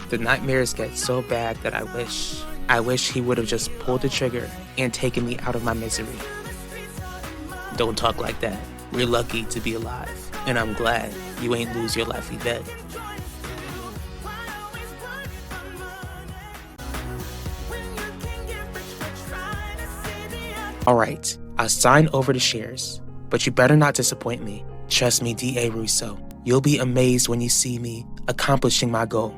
The nightmares get so bad that I wish he would have just pulled the trigger and taken me out of my misery. Don't talk like that. We're lucky to be alive, and I'm glad you ain't lose your life event. Alright, I'll sign over the shares, but you better not disappoint me. Trust me, D.A. Russo, you'll be amazed when you see me accomplishing my goal.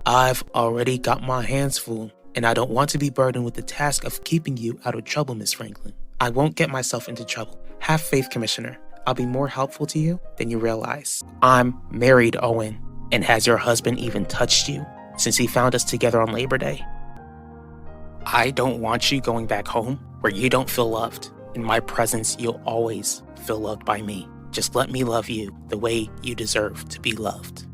I've already got my hands full, and I don't want to be burdened with the task of keeping you out of trouble, Miss Franklin. I won't get myself into trouble. Have faith, Commissioner. I'll be more helpful to you than you realize. I'm married, Owen. And has your husband even touched you since he found us together on Labor Day? I don't want you going back home where you don't feel loved. In my presence, you'll always feel loved by me. Just let me love you the way you deserve to be loved.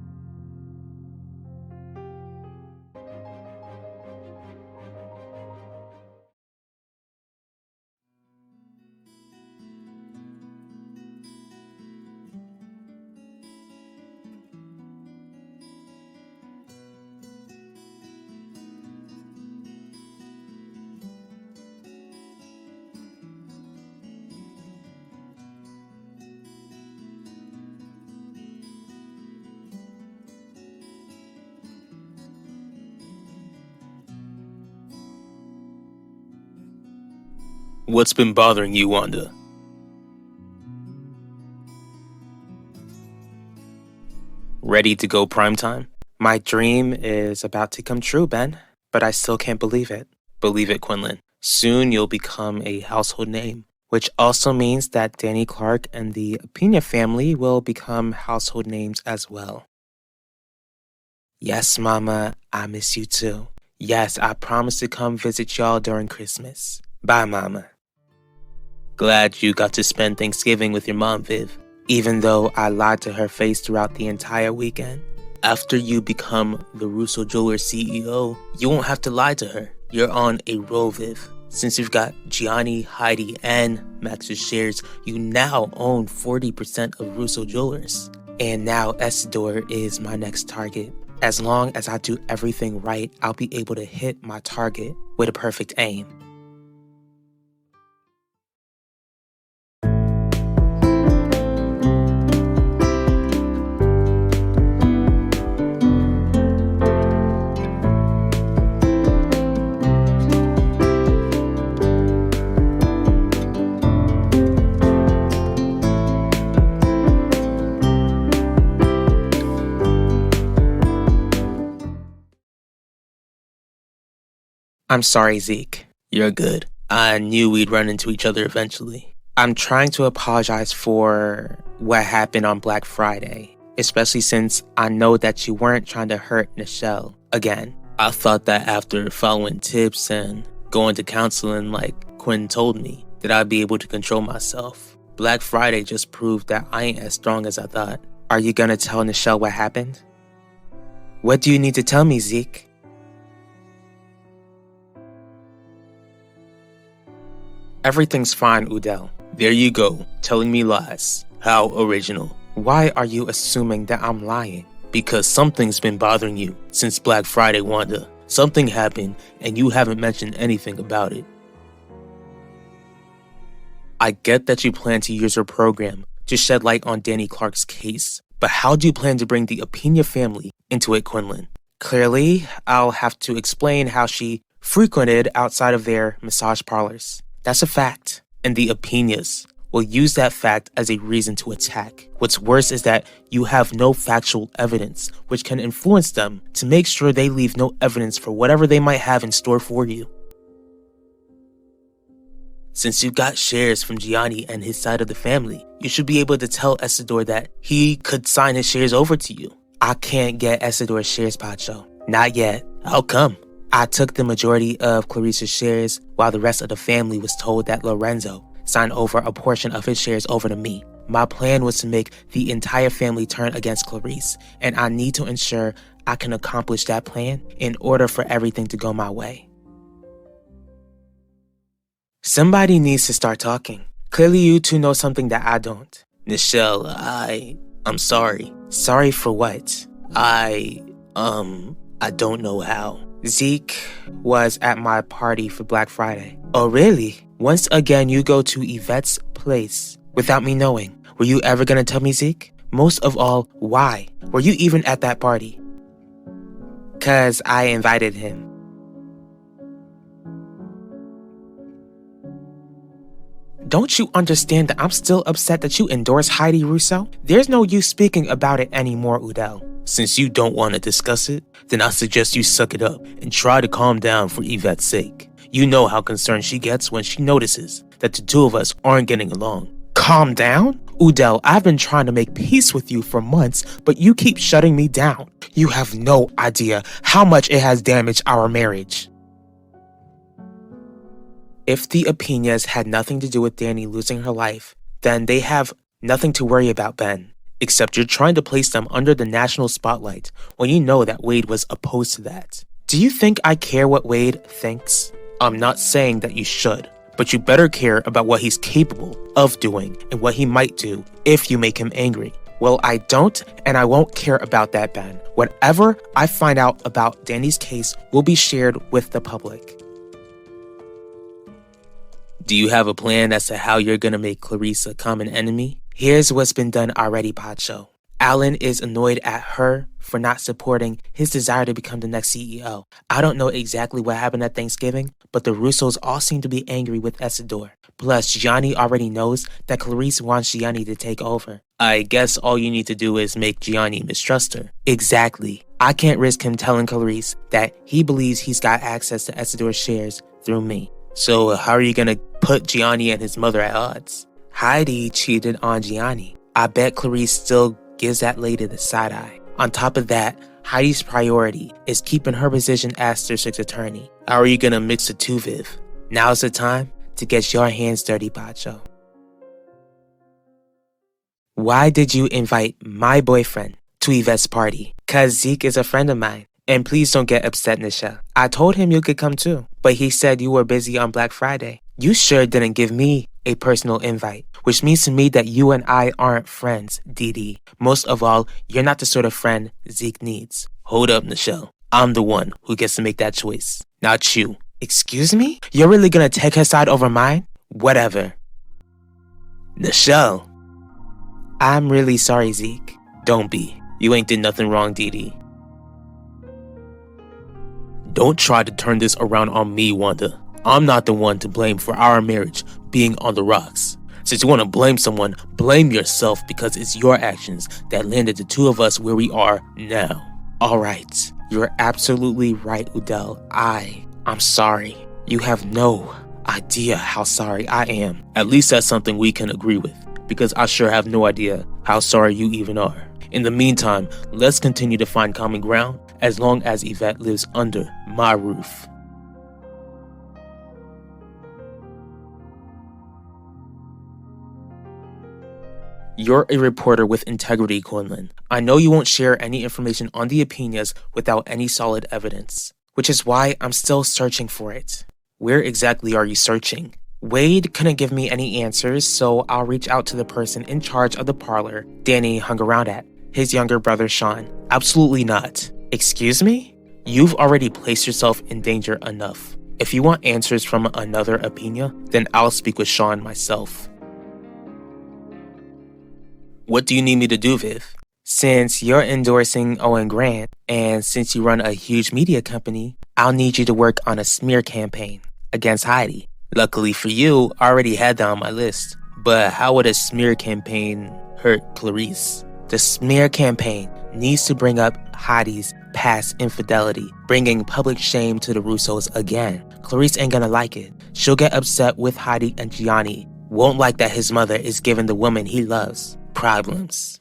What's been bothering you, Wanda? Ready to go primetime? My dream is about to come true, Ben, but I still can't believe it. Believe it, Quinlan. Soon you'll become a household name, which also means that Danny Clark and the Pena family will become household names as well. Yes, Mama, I miss you too. Yes, I promise to come visit y'all during Christmas. Bye, Mama. Glad you got to spend Thanksgiving with your mom, Viv, even though I lied to her face throughout the entire weekend. After you become the Russo Jewelers CEO, you won't have to lie to her. You're on a roll, Viv. Since you've got Gianni, Heidi, and Max's shares, you now own 40% of Russo Jewelers. And now Essidor is my next target. As long as I do everything right, I'll be able to hit my target with a perfect aim. I'm sorry, Zeke. You're good. I knew we'd run into each other eventually. I'm trying to apologize for what happened on Black Friday, especially since I know that you weren't trying to hurt Nichelle again. I thought that after following tips and going to counseling like Quinn told me, that I'd be able to control myself. Black Friday just proved that I ain't as strong as I thought. Are you gonna tell Nichelle what happened? What do you need to tell me, Zeke? Everything's fine, Udell. There you go, telling me lies. How original. Why are you assuming that I'm lying? Because something's been bothering you since Black Friday, Wanda. Something happened, and you haven't mentioned anything about it. I get that you plan to use your program to shed light on Danny Clark's case, but how do you plan to bring the Pena family into it, Quinlan? Clearly, I'll have to explain how she frequented outside of their massage parlors. That's a fact, and the Penas will use that fact as a reason to attack. What's worse is that you have no factual evidence, which can influence them to make sure they leave no evidence for whatever they might have in store for you. Since you got shares from Gianni and his side of the family, you should be able to tell Essidor that he could sign his shares over to you. I can't get Essidor's shares, Pacho. Not yet. How come? I took the majority of Clarissa's shares while the rest of the family was told that Lorenzo signed over a portion of his shares over to me. My plan was to make the entire family turn against Clarice, and I need to ensure I can accomplish that plan in order for everything to go my way. Somebody needs to start talking. Clearly you two know something that I don't. Nichelle, I'm sorry. Sorry for what? I don't know how. Zeke was at my party for Black Friday. Oh, really? Once again, you go to Yvette's place without me knowing. Were you ever gonna tell me, Zeke? Most of all, why? Were you even at that party? 'Cause I invited him. Don't you understand that I'm still upset that you endorse Heidi Russo? There's no use speaking about it anymore, Udell. Since you don't want to discuss it, then I suggest you suck it up and try to calm down for Yvette's sake. You know how concerned she gets when she notices that the two of us aren't getting along. Calm down? Udell, I've been trying to make peace with you for months, but you keep shutting me down. You have no idea how much it has damaged our marriage. If the Apinas had nothing to do with Danny losing her life, then they have nothing to worry about, Ben. Except you're trying to place them under the national spotlight when you know that Wade was opposed to that. Do you think I care what Wade thinks? I'm not saying that you should, but you better care about what he's capable of doing and what he might do if you make him angry. Well, I don't, and I won't care about that, Ben. Whatever I find out about Danny's case will be shared with the public. Do you have a plan as to how you're gonna make Clarice a common enemy? Here's what's been done already, Pacho. Alan is annoyed at her for not supporting his desire to become the next CEO. I don't know exactly what happened at Thanksgiving, but the Russos all seem to be angry with Isidore. Plus, Gianni already knows that Clarice wants Gianni to take over. I guess all you need to do is make Gianni mistrust her. Exactly. I can't risk him telling Clarice that he believes he's got access to Isidore's shares through me. So how are you gonna put Gianni and his mother at odds? Heidi cheated on Gianni. I bet Clarice still gives that lady the side eye. On top of that, Heidi's priority is keeping her position as district attorney. How are you gonna mix the two, Viv? Now's the time to get your hands dirty, Pacho. Why did you invite my boyfriend to Yvette's party? 'Cause Zeke is a friend of mine. And please don't get upset, Nisha. I told him you could come too, but he said you were busy on Black Friday. You sure didn't give me a personal invite, which means to me that you and I aren't friends, Dee Dee. Most of all, you're not the sort of friend Zeke needs. Hold up, Nichelle. I'm the one who gets to make that choice, not you. Excuse me? You're really gonna take her side over mine? Whatever. Nichelle. I'm really sorry, Zeke. Don't be. You ain't did nothing wrong, Dee Dee. Don't try to turn this around on me, Wanda. I'm not the one to blame for our marriage being on the rocks. Since you want to blame someone, blame yourself because it's your actions that landed the two of us where we are now. Alright, you're absolutely right, Udell. I'm sorry. You have no idea how sorry I am. At least that's something we can agree with, because I sure have no idea how sorry you even are. In the meantime, let's continue to find common ground as long as Yvette lives under my roof. You're a reporter with integrity, Quinlan. I know you won't share any information on the Apinas without any solid evidence, which is why I'm still searching for it. Where exactly are you searching? Wade couldn't give me any answers, so I'll reach out to the person in charge of the parlor Danny hung around at, his younger brother Sean. Absolutely not. Excuse me? You've already placed yourself in danger enough. If you want answers from another Apina, then I'll speak with Sean myself. What do you need me to do, Viv? Since you're endorsing Owen Grant, and since you run a huge media company, I'll need you to work on a smear campaign against Heidi. Luckily for you, I already had that on my list. But how would a smear campaign hurt Clarice? The smear campaign needs to bring up Heidi's past infidelity, bringing public shame to the Russos again. Clarice ain't gonna like it. She'll get upset with Heidi, and Gianni won't like that his mother is giving the woman he loves problems.